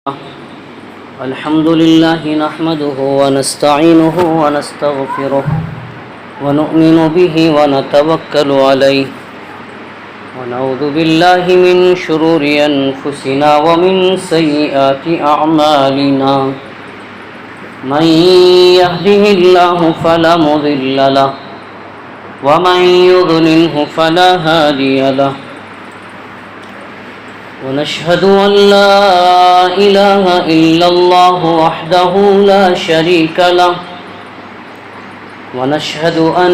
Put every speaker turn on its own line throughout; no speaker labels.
الحمد لله نحمده ونستعينه ونستغفره ونؤمن به ونتوكل عليه ونعوذ بالله من شرور أنفسنا ومن سيئات أعمالنا من يهده الله فلا مضل له ومن يضلله فلا هادي له ونشهد أن لا إله إلا الله وحده لا شريك له ونشهد أن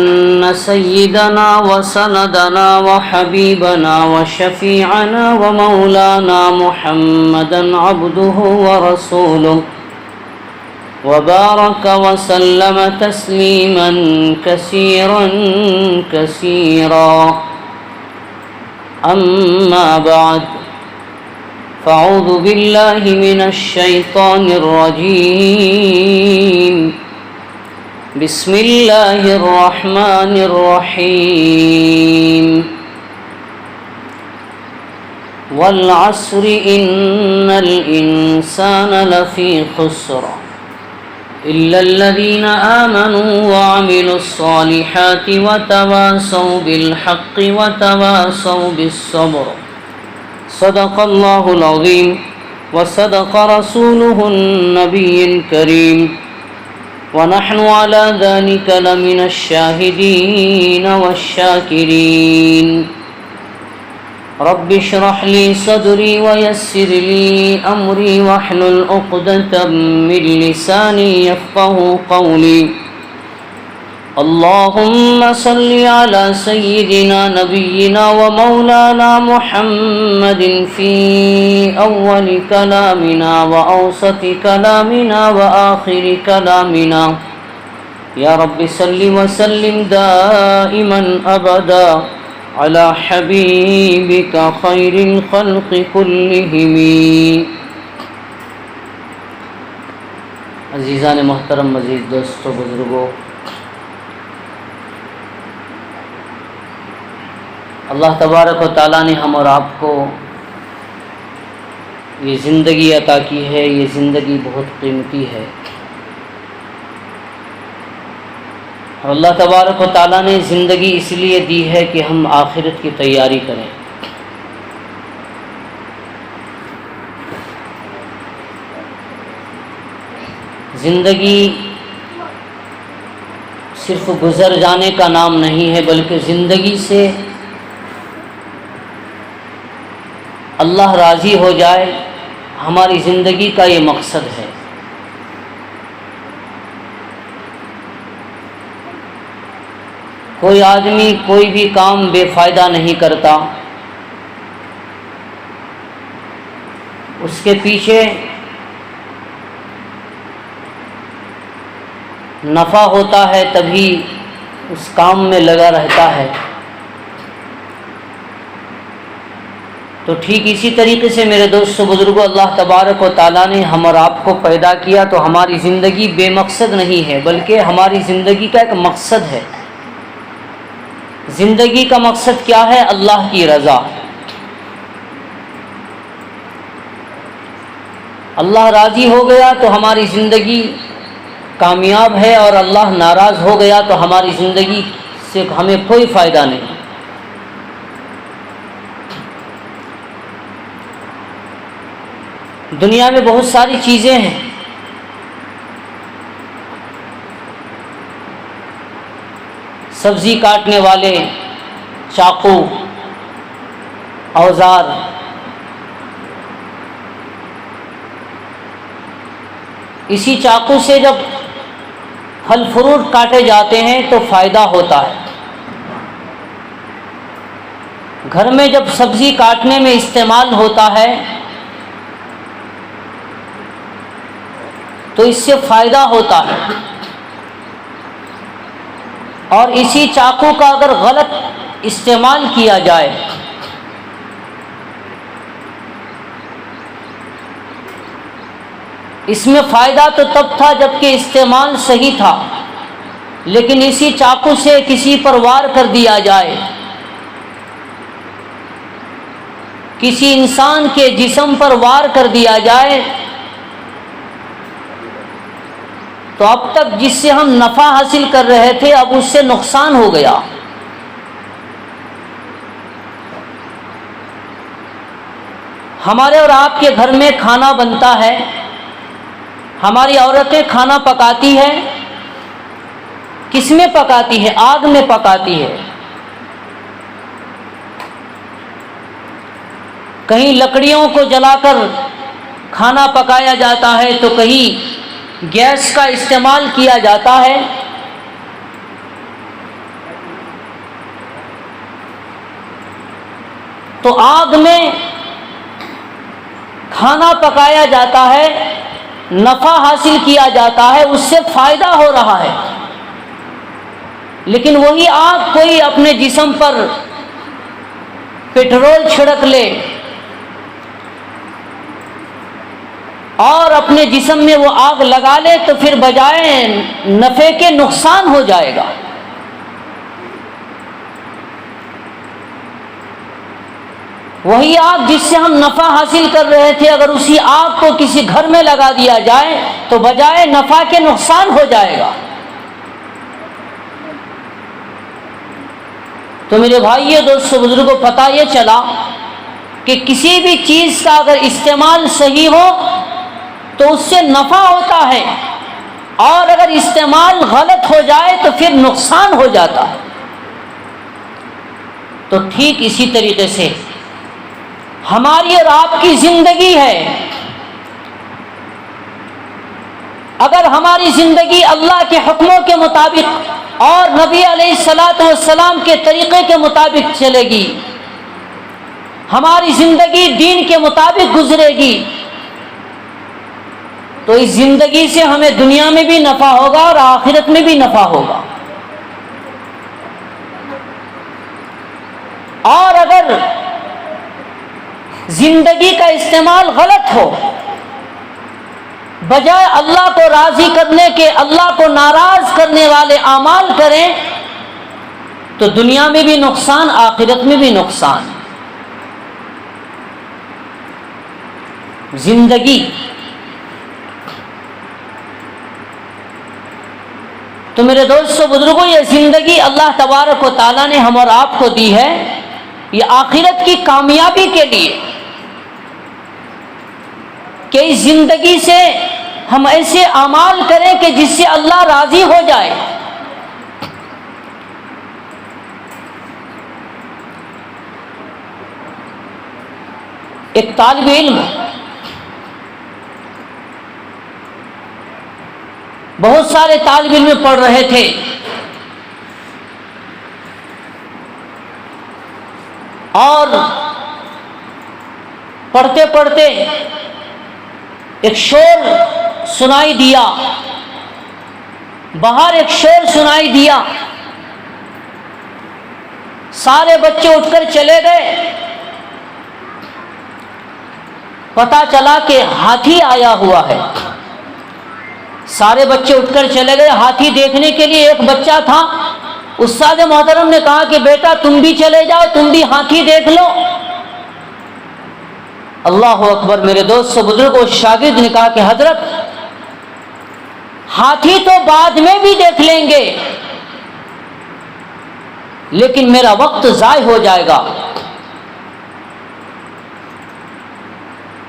سيدنا وسندنا وحبيبنا وشفيعنا ومولانا محمدا عبده ورسوله وبارك وسلم تسليما كثيرا كثيرا أما بعد فأعوذ بالله من الشيطان الرجيم بسم الله الرحمن الرحيم والعصر إن الإنسان لفي خسر إلا الذين آمنوا وعملوا الصالحات وتواصوا بالحق وتواصوا بالصبر صدق الله العظيم وصدق رسوله النبي الكريم ونحن على ذلك لمن الشاهدين والشاكرين رب اشرح لي صدري ويسر لي أمري واحلل عقدة من لساني يفقه قولي اللهم صل على سيدنا نبينا ومولانا محمد في أول كلامنا وأوسط كلامنا وآخر كلامنا يا رب صل وسلم دائما أبدا على حبيبك خير الخلق كلهم. عزیزان محترم، مزید دوستو، بزرگوں، اللہ تبارک و تعالیٰ نے ہم اور آپ کو یہ زندگی عطا کی ہے. یہ زندگی بہت قیمتی ہے اور اللہ تبارک و تعالیٰ نے زندگی اس لیے دی ہے کہ ہم آخرت کی تیاری کریں. زندگی صرف گزر جانے کا نام نہیں ہے، بلکہ زندگی سے اللہ راضی ہو جائے، ہماری زندگی کا یہ مقصد ہے. کوئی آدمی کوئی بھی کام بے فائدہ نہیں کرتا، اس کے پیچھے نفع ہوتا ہے، تبھی اس کام میں لگا رہتا ہے. تو ٹھیک اسی طریقے سے میرے دوستو، بزرگوں، اللہ تبارک و تعالیٰ نے ہم اور آپ کو پیدا کیا تو ہماری زندگی بے مقصد نہیں ہے، بلکہ ہماری زندگی کا ایک مقصد ہے. زندگی کا مقصد کیا ہے؟ اللہ کی رضا. اللہ راضی ہو گیا تو ہماری زندگی کامیاب ہے، اور اللہ ناراض ہو گیا تو ہماری زندگی سے ہمیں کوئی فائدہ نہیں. دنیا میں بہت ساری چیزیں ہیں، سبزی کاٹنے والے چاقو، اوزار، اسی چاقو سے جب پھل فروٹ کاٹے جاتے ہیں تو فائدہ ہوتا ہے. گھر میں جب سبزی کاٹنے میں استعمال ہوتا ہے تو اس سے فائدہ ہوتا ہے. اور اسی چاقو کا اگر غلط استعمال کیا جائے اس میں فائدہ تو تب تھا جب کہ استعمال صحیح تھا، لیکن اسی چاقو سے کسی پر وار کر دیا جائے، کسی انسان کے جسم پر وار کر دیا جائے تو اب تک جس سے ہم نفع حاصل کر رہے تھے اب اس سے نقصان ہو گیا. ہمارے اور آپ کے گھر میں کھانا بنتا ہے، ہماری عورتیں کھانا پکاتی ہے. کس میں پکاتی ہے؟ آگ میں پکاتی ہے. کہیں لکڑیوں کو جلا کر کھانا پکایا جاتا ہے تو کہیں گیس کا استعمال کیا جاتا ہے. تو آگ میں کھانا پکایا جاتا ہے، نفع حاصل کیا جاتا ہے، اس سے فائدہ ہو رہا ہے. لیکن وہی آگ کوئی اپنے جسم پر پٹرول چھڑک لے اور اپنے جسم میں وہ آگ لگا لے تو پھر بجائے نفع کے نقصان ہو جائے گا. وہی آگ جس سے ہم نفع حاصل کر رہے تھے اگر اسی آگ کو کسی گھر میں لگا دیا جائے تو بجائے نفع کے نقصان ہو جائے گا. تو میرے بھائیو دوستو بزرگوں پتہ یہ چلا کہ کسی بھی چیز کا اگر استعمال صحیح ہو تو اس سے نفع ہوتا ہے، اور اگر استعمال غلط ہو جائے تو پھر نقصان ہو جاتا ہے. تو ٹھیک اسی طریقے سے ہماری اور آپ کی زندگی ہے. اگر ہماری زندگی اللہ کے حکموں کے مطابق اور نبی علیہ الصلاۃ والسلام کے طریقے کے مطابق چلے گی، ہماری زندگی دین کے مطابق گزرے گی، تو اس زندگی سے ہمیں دنیا میں بھی نفع ہوگا اور آخرت میں بھی نفع ہوگا. اور اگر زندگی کا استعمال غلط ہو، بجائے اللہ کو راضی کرنے کے اللہ کو ناراض کرنے والے اعمال کریں تو دنیا میں بھی نقصان، آخرت میں بھی نقصان. زندگی تو میرے دوستو بزرگوں یہ زندگی اللہ تبارک و تعالیٰ نے ہم اور آپ کو دی ہے یہ آخرت کی کامیابی کے لیے، کہ اس زندگی سے ہم ایسے اعمال کریں کہ جس سے اللہ راضی ہو جائے. ایک طالب علم بہت سارے طالب علم پڑھ رہے تھے، اور پڑھتے پڑھتے ایک شور سنائی دیا، باہر ایک شور سنائی دیا. سارے بچے اٹھ کر چلے گئے، پتہ چلا کہ ہاتھی آیا ہوا ہے. سارے بچے اٹھ کر چلے گئے ہاتھی دیکھنے کے لیے. ایک بچہ تھا، استاد محترم نے کہا کہ بیٹا تم بھی چلے جاؤ، تم بھی ہاتھی دیکھ لو. اللہ اکبر میرے دوست بزرگ و شاگرد نے کہا کہ حضرت ہاتھی تو بعد میں بھی دیکھ لیں گے لیکن میرا وقت ضائع ہو جائے گا.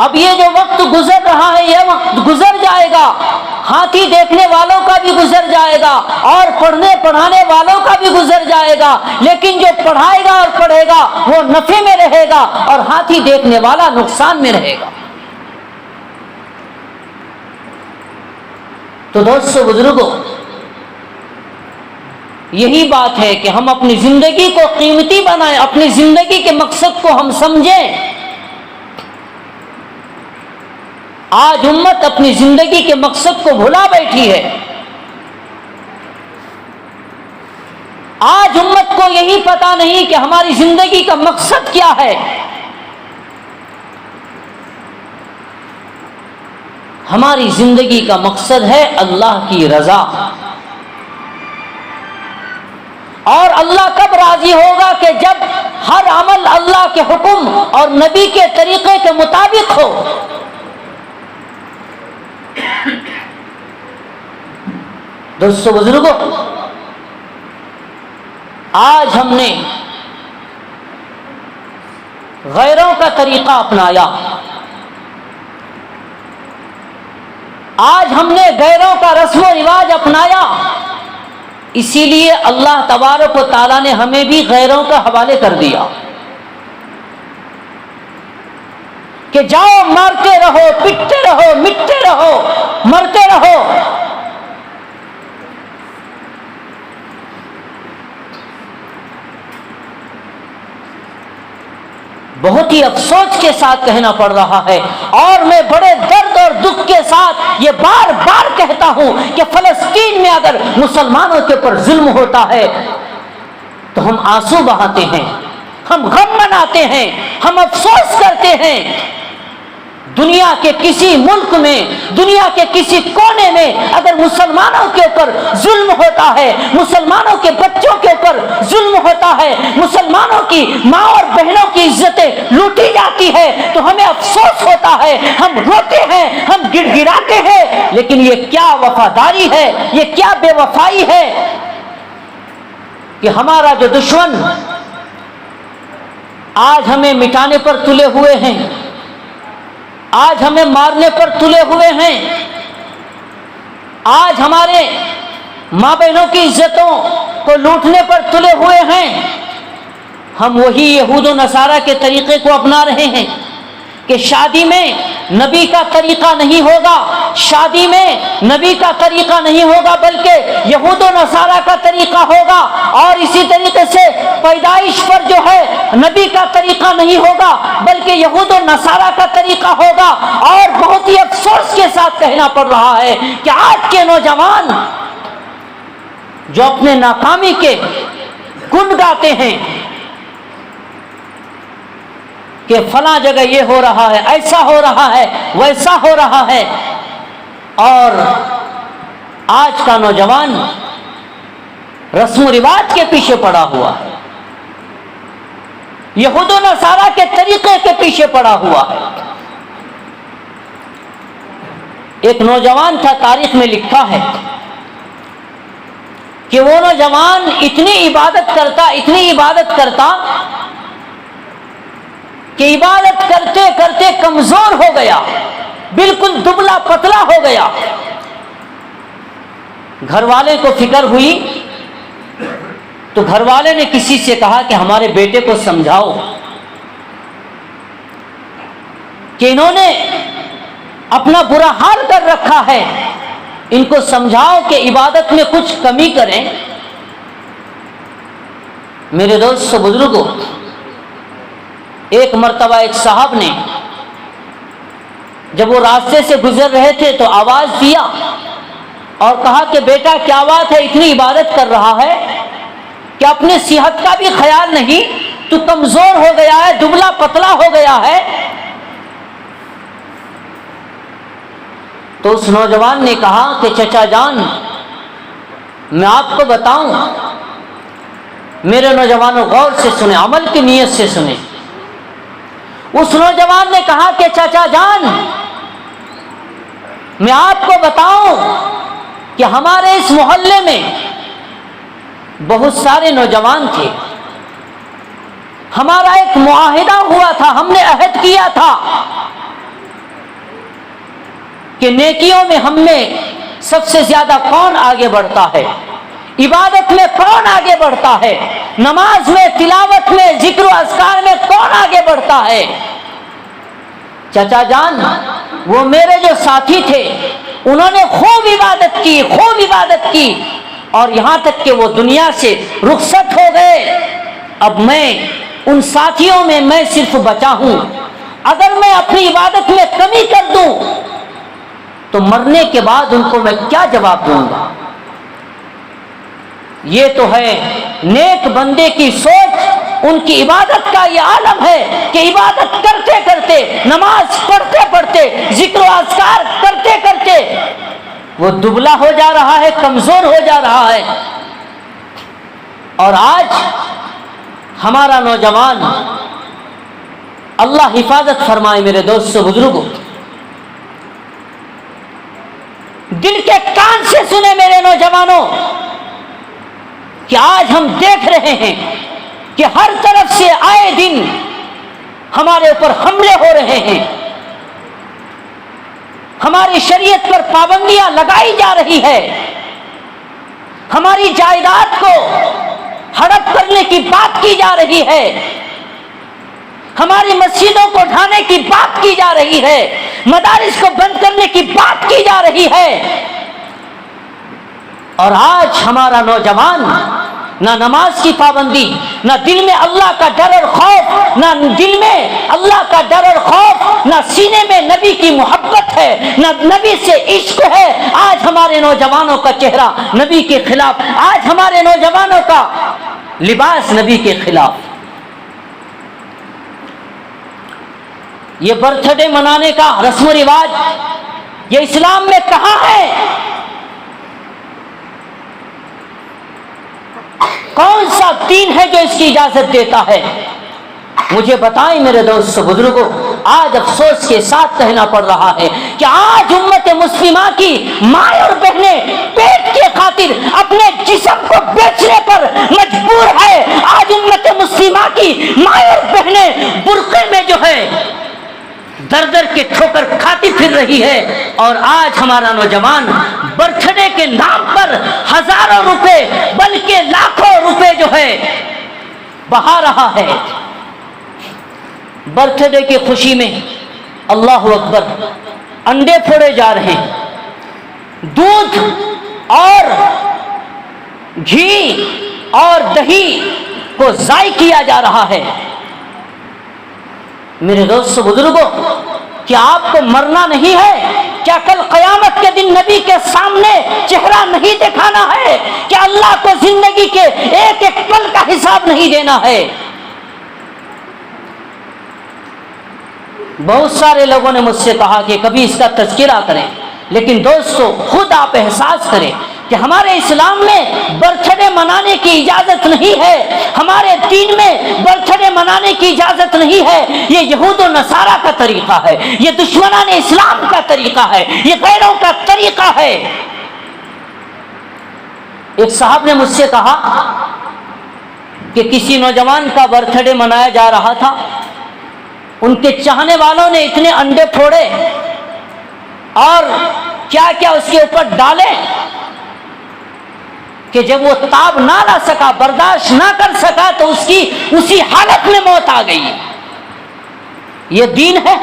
اب یہ جو وقت گزر رہا ہے یہ وقت گزر جائے گا، ہاتھی دیکھنے والوں کا بھی گزر جائے گا اور پڑھنے پڑھانے والوں کا بھی گزر جائے گا، لیکن جو پڑھائے گا اور پڑھے گا وہ نفع میں رہے گا اور ہاتھی دیکھنے والا نقصان میں رہے گا. تو دوستو بزرگوں یہی بات ہے کہ ہم اپنی زندگی کو قیمتی بنائیں، اپنی زندگی کے مقصد کو ہم سمجھیں. آج امت اپنی زندگی کے مقصد کو بھلا بیٹھی ہے. آج امت کو یہی پتہ نہیں کہ ہماری زندگی کا مقصد کیا ہے. ہماری زندگی کا مقصد ہے اللہ کی رضا. اور اللہ کب راضی ہوگا؟ کہ جب ہر عمل اللہ کے حکم اور نبی کے طریقے کے مطابق ہو. دوستو بزرگوں، آج ہم نے غیروں کا طریقہ اپنایا، آج ہم نے غیروں کا رسم و رواج اپنایا، اسی لیے اللہ تبارک و تعالیٰ نے ہمیں بھی غیروں کا حوالے کر دیا کہ جاؤ مارتے رہو، پٹتے رہو، مٹتے رہو، مرتے رہو۔ بہت ہی افسوس کے ساتھ کہنا پڑ رہا ہے، اور میں بڑے درد اور دکھ کے ساتھ یہ بار بار کہتا ہوں کہ فلسطین میں اگر مسلمانوں کے اوپر ظلم ہوتا ہے تو ہم آنسو بہاتے ہیں، ہم غم مناتے ہیں، ہم افسوس کرتے ہیں۔ دنیا کے کسی ملک میں، دنیا کے کسی کونے میں اگر مسلمانوں کے اوپر ظلم ہوتا ہے، مسلمانوں کے بچوں کے اوپر ظلم ہوتا ہے، مسلمانوں کی ماں اور بہنوں کی عزتیں لوٹی جاتی ہے تو ہمیں افسوس ہوتا ہے، ہم روتے ہیں، ہم گڑ گڑاتے ہیں۔ لیکن یہ کیا وفاداری ہے، یہ کیا بے وفائی ہے کہ ہمارا جو دشمن آج ہمیں مٹانے پر تلے ہوئے ہیں، آج ہمیں مارنے پر تلے ہوئے ہیں، آج ہمارے ماں بہنوں کی عزتوں کو لوٹنے پر تلے ہوئے ہیں، ہم وہی یہود و نصارہ کے طریقے کو اپنا رہے ہیں کہ شادی میں نبی کا طریقہ نہیں ہوگا، شادی میں نبی کا طریقہ نہیں ہوگا بلکہ یہود و نصارہ کا طریقہ ہوگا، اور اسی طریقے سے پیدائش پر جو ہے نبی کا طریقہ نہیں ہوگا بلکہ یہود و نصارہ کا طریقہ ہوگا۔ اور بہت ہی افسوس کے ساتھ کہنا پڑ رہا ہے کہ آج کے نوجوان جو اپنے ناکامی کے گن گاتے ہیں کہ فلاں جگہ یہ ہو رہا ہے، ایسا ہو رہا ہے، ویسا ہو رہا ہے، اور آج کا نوجوان رسم و رواج کے پیچھے پڑا ہوا ہے، یہود و نصارہ کے طریقے کے پیچھے پڑا ہوا ہے۔ ایک نوجوان تھا، تاریخ میں لکھا ہے کہ وہ نوجوان اتنی عبادت کرتا کہ عبادت کرتے کرتے کمزور ہو گیا، بالکل دبلا پتلا ہو گیا۔ گھر والے کو فکر ہوئی تو گھر والے نے کسی سے کہا کہ ہمارے بیٹے کو سمجھاؤ کہ انہوں نے اپنا برا حال کر رکھا ہے، ان کو سمجھاؤ کہ عبادت میں کچھ کمی کریں۔ میرے دوستو بزرگوں، ایک مرتبہ ایک صاحب نے جب وہ راستے سے گزر رہے تھے تو آواز دیا اور کہا کہ بیٹا کیا بات ہے، اتنی عبادت کر رہا ہے کہ اپنے صحت کا بھی خیال نہیں، تو کمزور ہو گیا ہے، دبلا پتلا ہو گیا ہے۔ تو اس نوجوان نے کہا کہ چچا جان میں آپ کو بتاؤں، میرے نوجوانوں غور سے سنیں، عمل کی نیت سے سنیں۔ اس نوجوان نے کہا کہ چچا جان میں آپ کو بتاؤں کہ ہمارے اس محلے میں بہت سارے نوجوان تھے، ہمارا ایک معاہدہ ہوا تھا، ہم نے عہد کیا تھا کہ نیکیوں میں ہم میں سب سے زیادہ کون آگے بڑھتا ہے، عبادت میں کون آگے بڑھتا ہے، نماز میں، تلاوت میں، ذکر و اذکار میں کون آگے بڑھتا ہے۔ چچا جان وہ میرے جو ساتھی تھے انہوں نے خوب عبادت کی اور یہاں تک کہ وہ دنیا سے رخصت ہو گئے، اب میں ان ساتھیوں میں میں صرف بچا ہوں، اگر میں اپنی عبادت میں کمی کر دوں تو مرنے کے بعد ان کو میں کیا جواب دوں گا۔ یہ تو ہے نیک بندے کی سوچ، ان کی عبادت کا یہ عالم ہے کہ عبادت کرتے کرتے، نماز پڑھتے پڑھتے، ذکر و اذکار کرتے کرتے وہ دبلا ہو جا رہا ہے، کمزور ہو جا رہا ہے۔ اور آج ہمارا نوجوان، اللہ حفاظت فرمائے میرے دوستو بزرگوں، دل کے کان سے سنے میرے نوجوانوں کہ آج ہم دیکھ رہے ہیں کہ ہر طرف سے آئے دن ہمارے اوپر حملے ہو رہے ہیں، ہماری شریعت پر پابندیاں لگائی جا رہی ہے، ہماری جائیداد کو ہڑپ کرنے کی بات کی جا رہی ہے، ہماری مسجدوں کو ڈھانے کی بات کی جا رہی ہے، مدارس کو بند کرنے کی بات کی جا رہی ہے۔ اور آج ہمارا نوجوان نہ نماز کی پابندی، نہ دل میں اللہ کا ڈر اور خوف، نہ دل میں اللہ کا ڈر اور خوف، نہ سینے میں نبی کی محبت ہے، نہ نبی سے عشق ہے۔ آج ہمارے نوجوانوں کا چہرہ نبی کے خلاف، آج ہمارے نوجوانوں کا لباس نبی کے خلاف۔ یہ برتھ ڈے منانے کا رسم و رواج یہ اسلام میں کہاں ہے؟ کون سا دین ہے جو اس کی اجازت دیتا ہے؟ مجھے بتائیں میرے دوست بزرگوں، آج افسوس کے ساتھ کہنا پڑ رہا ہے کہ آج امت مسلمہ کی مائیں اور بہنیں پیٹ کے خاطر اپنے جسم کو بیچنے پر مجبور ہے۔ آج امت مسلمہ کی مائیں اور بہنیں برقعے میں جو ہے در در کے ٹھوکر کھاتی پھر رہی ہے، اور آج ہمارا نوجوان برتھ ڈے کے نام پر ہزاروں روپے بلکہ لاکھوں روپے جو ہے بہا رہا ہے۔ برتھ ڈے کی خوشی میں اللہ اکبر انڈے پھوڑے جا رہے ہیں، دودھ اور گھی اور دہی کو ضائع کیا جا رہا ہے۔ میرے دوست بزرگوں، کیا آپ کو مرنا نہیں ہے؟ کیا کل قیامت کے دن نبی کے سامنے چہرہ نہیں دکھانا ہے؟ کیا اللہ کو زندگی کے ایک ایک پل کا حساب نہیں دینا ہے؟ بہت سارے لوگوں نے مجھ سے کہا کہ کبھی اس کا تذکرہ کریں، لیکن دوستو خود آپ احساس کریں کہ ہمارے اسلام میں برتھ ڈے منانے کی اجازت نہیں ہے، ہمارے دین میں برتھ ڈے منانے کی اجازت نہیں ہے۔ یہ یہود و نصارہ کا طریقہ ہے، یہ دشمنان اسلام کا طریقہ ہے، یہ غیروں کا طریقہ ہے۔ ایک صاحب نے مجھ سے کہا کہ کسی نوجوان کا برتھ ڈے منایا جا رہا تھا، ان کے چاہنے والوں نے اتنے انڈے پھوڑے اور کیا کیا اس کے اوپر ڈالے کہ جب وہ تاب نہ لا سکا، برداشت نہ کر سکا، تو اس کی اسی حالت میں موت آ گئی۔ یہ دین ہے،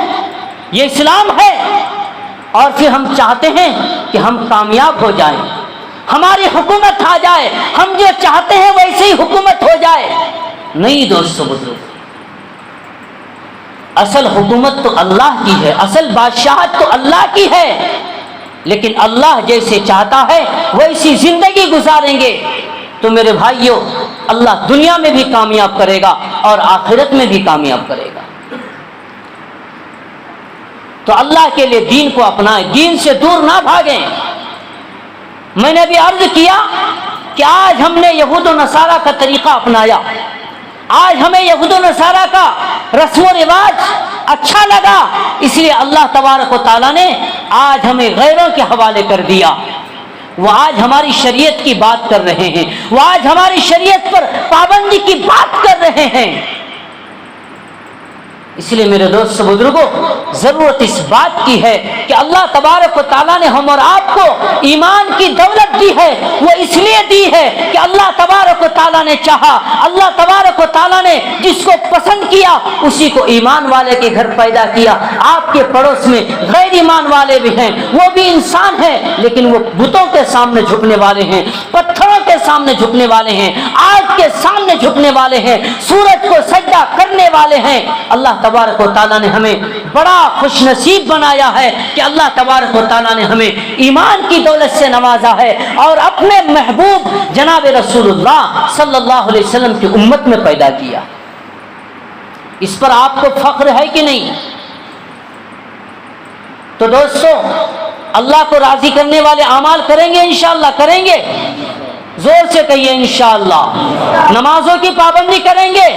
یہ اسلام ہے، اور پھر ہم چاہتے ہیں کہ ہم کامیاب ہو جائیں، ہماری حکومت آ جائے، ہم جو چاہتے ہیں ویسے ہی حکومت ہو جائے۔ نہیں دوستو بزرگ، اصل حکومت تو اللہ کی ہے، اصل بادشاہت تو اللہ کی ہے، لیکن اللہ جیسے چاہتا ہے ویسی زندگی گزاریں گے تو میرے بھائیوں اللہ دنیا میں بھی کامیاب کرے گا اور آخرت میں بھی کامیاب کرے گا۔ تو اللہ کے لیے دین کو اپنائیں، دین سے دور نہ بھاگیں۔ میں نے بھی عرض کیا کہ آج ہم نے یہود و نصارہ کا طریقہ اپنایا، آج ہمیں یہود و نصارہ کا رسم و رواج اچھا لگا، اس لیے اللہ تبارک و تعالیٰ نے آج ہمیں غیروں کے حوالے کر دیا۔ وہ آج ہماری شریعت کی بات کر رہے ہیں، وہ آج ہماری شریعت پر پابندی کی بات کر رہے ہیں۔ اس لیے میرے دوست بزرگوں، ضرورت اس بات کی ہے کہ اللہ تبارک و تعالیٰ نے ہم اور آپ کو ایمان کی دولت دی ہے، وہ اس لیے دی ہے کہ اللہ تبارک و تعالیٰ نے چاہا، اللہ تبارک و تعالیٰ نے جس کو پسند کیا اسی کو ایمان والے کے گھر پیدا کیا۔ آپ کے پڑوس میں غیر ایمان والے بھی ہیں، وہ بھی انسان ہیں، لیکن وہ بتوں کے سامنے جھکنے والے ہیں، پتھروں کے سامنے جھکنے والے ہیں، آگ کے سامنے جھکنے والے ہیں، سورج کو سجدہ کرنے والے ہیں۔ اللہ تبارک و تعالیٰ نے ہمیں بڑا خوش نصیب بنایا ہے کہ اللہ تبارک و تعالیٰ نے ہمیں ایمان کی دولت سے نوازا ہے اور اپنے محبوب جناب رسول اللہ صلی اللہ علیہ وسلم کی امت میں پیدا کیا۔ اس پر آپ کو فخر ہے کہ نہیں؟ تو دوستو اللہ کو راضی کرنے والے اعمال کریں گے، انشاءاللہ کریں گے، زور سے کہیے انشاءاللہ۔ نمازوں کی پابندی کریں گے،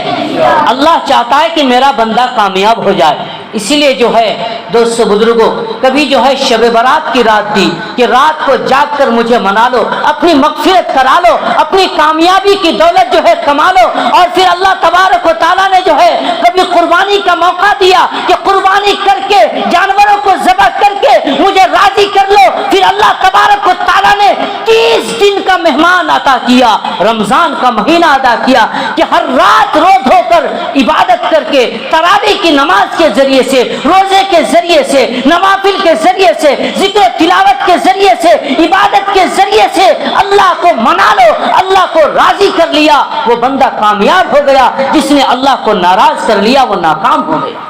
اللہ چاہتا ہے کہ میرا بندہ کامیاب ہو جائے۔ اسی لیے جو ہے دوستو بزرگوں کبھی جو ہے شب برات کی رات دی کہ رات کو جاگ کر مجھے منا لو، اپنی مغفرت کرا لو، اپنی کامیابی کی دولت جو ہے کما لو، اور پھر اللہ تبارک و تعالیٰ نے جو ہے کبھی قربانی کا موقع دیا کہ قربانی کر کے جانوروں کو ذبح کر کے مجھے راضی کر لو، پھر اللہ تبارک و تعالیٰ نے 30 دن کا مہمان عطا کیا، رمضان کا مہینہ عطا کیا کہ ہر رات رو دھو کر عبادت کر کے تراویح کی نماز کے ذریعے سے، روزے کے ذریعے سے، نوافل کے ذریعے سے، ذکر و تلاوت کے ذریعے سے، عبادت کے ذریعے سے اللہ کو منا لو، اللہ کو راضی کر لیا، وہ بندہ کامیاب ہو گیا، جس نے اللہ کو ناراض کر لیا وہ ناکام ہو گیا۔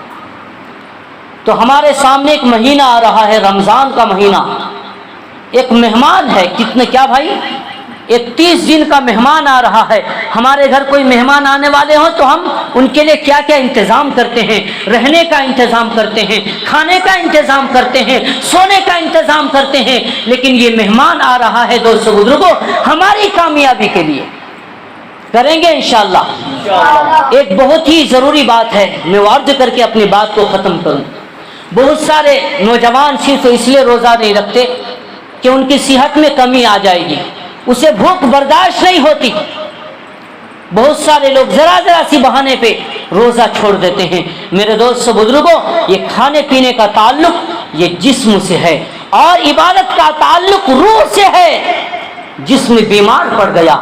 تو ہمارے سامنے ایک مہینہ آ رہا ہے، رمضان کا مہینہ، ایک مہمان ہے، کتنے کیا بھائی، ایک 30 دن کا مہمان آ رہا ہے۔ ہمارے گھر کوئی مہمان آنے والے ہوں تو ہم ان کے لیے کیا کیا انتظام کرتے ہیں، رہنے کا انتظام کرتے ہیں، کھانے کا انتظام کرتے ہیں، سونے کا انتظام کرتے ہیں، لیکن یہ مہمان آ رہا ہے دوستو بزرگوں ہماری کامیابی کے لیے، کریں گے انشاءاللہ۔ ایک بہت ہی ضروری بات ہے، میں عرض کر کے اپنی بات کو ختم کروں۔ بہت سارے نوجوان صرف اس لیے روزہ نہیں رکھتے کہ ان کی صحت میں کمی آ جائے گی، اسے بھوک برداشت نہیں ہوتی، بہت سارے لوگ ذرا سی بہانے پہ روزہ چھوڑ دیتے ہیں۔ میرے دوست بزرگوں یہ کھانے پینے کا تعلق یہ جسم سے ہے، اور عبادت کا تعلق روح سے ہے۔ جسم بیمار پڑ گیا،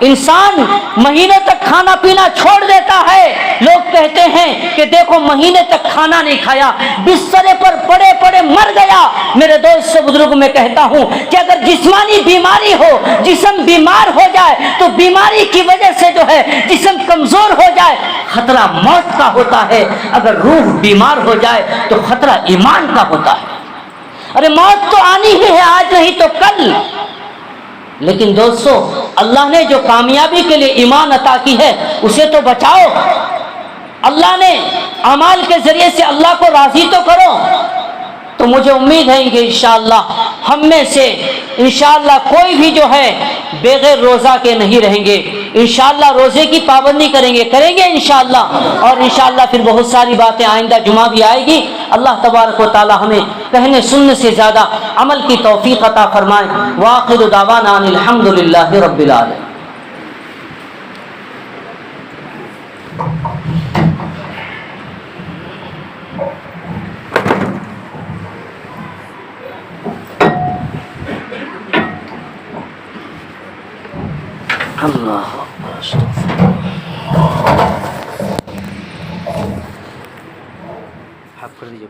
انسان مہینے تک کھانا پینا چھوڑ دیتا ہے، لوگ کہتے ہیں کہ دیکھو مہینے تک کھانا نہیں کھایا، بسترے پر پڑے پڑے مر گیا۔ میرے دوست بزرگ میں کہتا ہوں کہ اگر جسمانی بیماری ہو، جسم بیمار ہو جائے تو بیماری کی وجہ سے جو ہے جسم کمزور ہو جائے خطرہ موت کا ہوتا ہے، اگر روح بیمار ہو جائے تو خطرہ ایمان کا ہوتا ہے۔ ارے موت تو آنی ہی ہے، آج نہیں تو کل، لیکن دوستو اللہ نے جو کامیابی کے لیے ایمان عطا کی ہے اسے تو بچاؤ، اللہ نے اعمال کے ذریعے سے اللہ کو راضی تو کرو۔ تو مجھے امید ہے کہ انشاءاللہ ہم میں سے انشاءاللہ کوئی بھی جو ہے بغیر روزہ کے نہیں رہیں گے، انشاءاللہ روزے کی پابندی کریں گے انشاءاللہ، اور انشاءاللہ پھر بہت ساری باتیں آئندہ جمعہ بھی آئے گی۔ اللہ تبارک و تعالی ہمیں کہنے سننے سے زیادہ عمل کی توفیق عطا فرمائے۔ وآخر دعوانا ان الحمدللہ رب العالمین۔ اللہ آپ کر دیجیے۔